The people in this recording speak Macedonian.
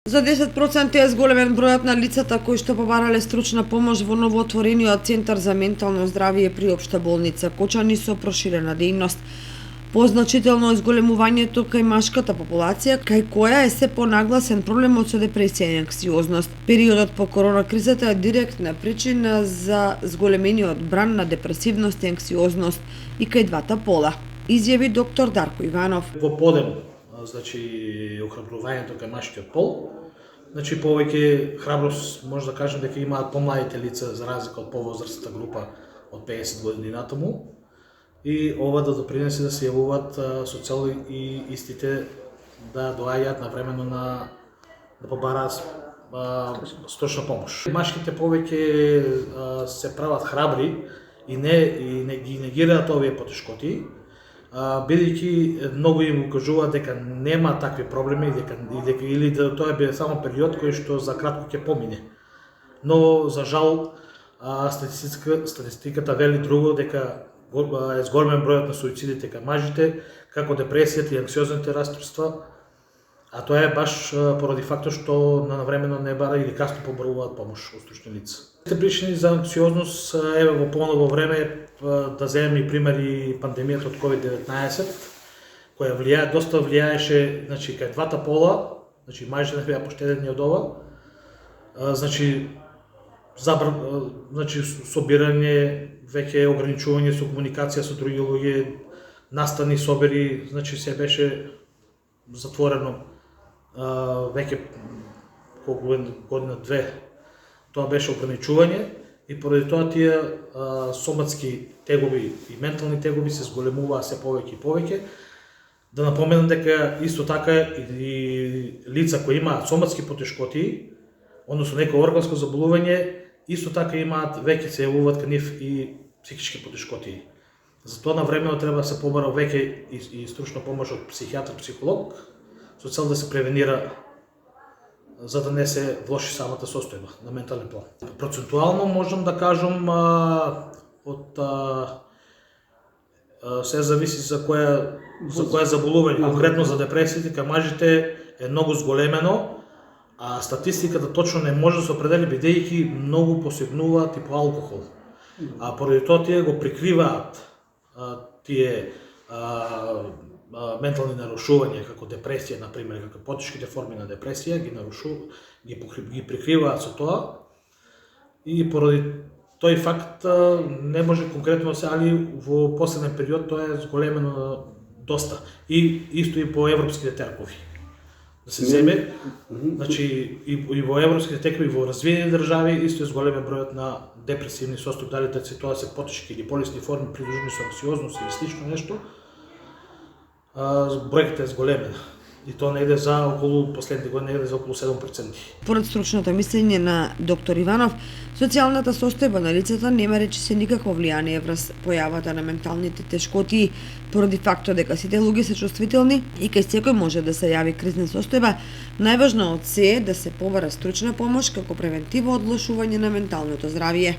За 10% е зголемен бројот на лицата кои што побарале стручна помош во новоотворениот Центар за ментално здравје при Општа болница Кочани со проширена дејност. Позначително е зголемувањето кај машката популација, кај која е се понагласен проблемот со депресија и анксиозност. Периодот по корона кризата е директна причина за зголемениот бран на депресивност и анксиозност и кај двата пола, изјави доктор Дарко Иванов. Во подем, значи охрабрувањето кај машкиот пол, значи повеќе храброст може да кажем дека имаат помладите лица за разлика од повозрастната група од 50 години натаму. И ова да допринесе да се јавуваат со цел и истите да доаѓаат навремено да побараат стручна помош. Машките повеќе се прават храбри и не ги негираат овие потешкоти, бидејќи многу им укажуваат дека нема такви проблеми или да тоа е само период кој што за кратко ќе помине. Но за жал статистиката вели друго, дека е зголемен бројот на суицидите кај мажите, како депресијата и анксиозните расстройства, а тоа е баш поради фактот што навремено не бара или касно побаруваат помош од стручни лица. Причини за анксиозност еве во поново време да земеме и примери пандемијата од COVID-19, која доста влијаеше, значи кај двата пола, значи мажите не беа поштедени од ова, значи собирање, веќе ограничување со комуникација со други луѓе, настани собери, значи се беше затворено веќе колку година-две. Тоа беше ограничување и поради тоа тие соматски тегоби и ментални тегоби се зголемуваа се повеќе и повеќе. Да напоменам дека исто така и лица кои имаат соматски потешкоти, односно некој органско заболување, исто така имаат, веќе се јавуваат кај нив и психички потешкоти. Затоа навремено треба да се побара веќе и стручна помош од психијатар, психолог, со цел да се превенира за да не се влоши самата состојба на ментален план. Процентуално можам да кажам од се зависи за која заболување, конкретно за депресиите кај мажите е многу зголемено, а статистиката точно не може да се определи бидејќи многу посегнуваат и по алкохол. А поради тоа тие го прикриваат тие ментални нарушувања како депресија, например, како потешките форми на депресија, ги прикриваат со тоа и поради тој факт не може конкретно да се, али во последен период тоа е зголемено доста. И исто и по европските теркови. Да се земе, значи и во европските текови, во развиени држави, исто е зголемен бројот на депресивни состојби, дали да се тоа се потешки или полесни форми придружени со анксиозност или слично нешто, бројката е зголемена. И тоа негде за околу последните години негде за околу 7%. Поред стручното мислење на доктор Иванов, социјалната состојба на лицата нема речиси никакво влијание врз појавата на менталните тешкоти, поради фактот дека сите луѓе се чувствителни и кај секој може да се јави кризна состојба. Најважно од се е да се побара стручна помош како превентива од влошување на менталното здравје.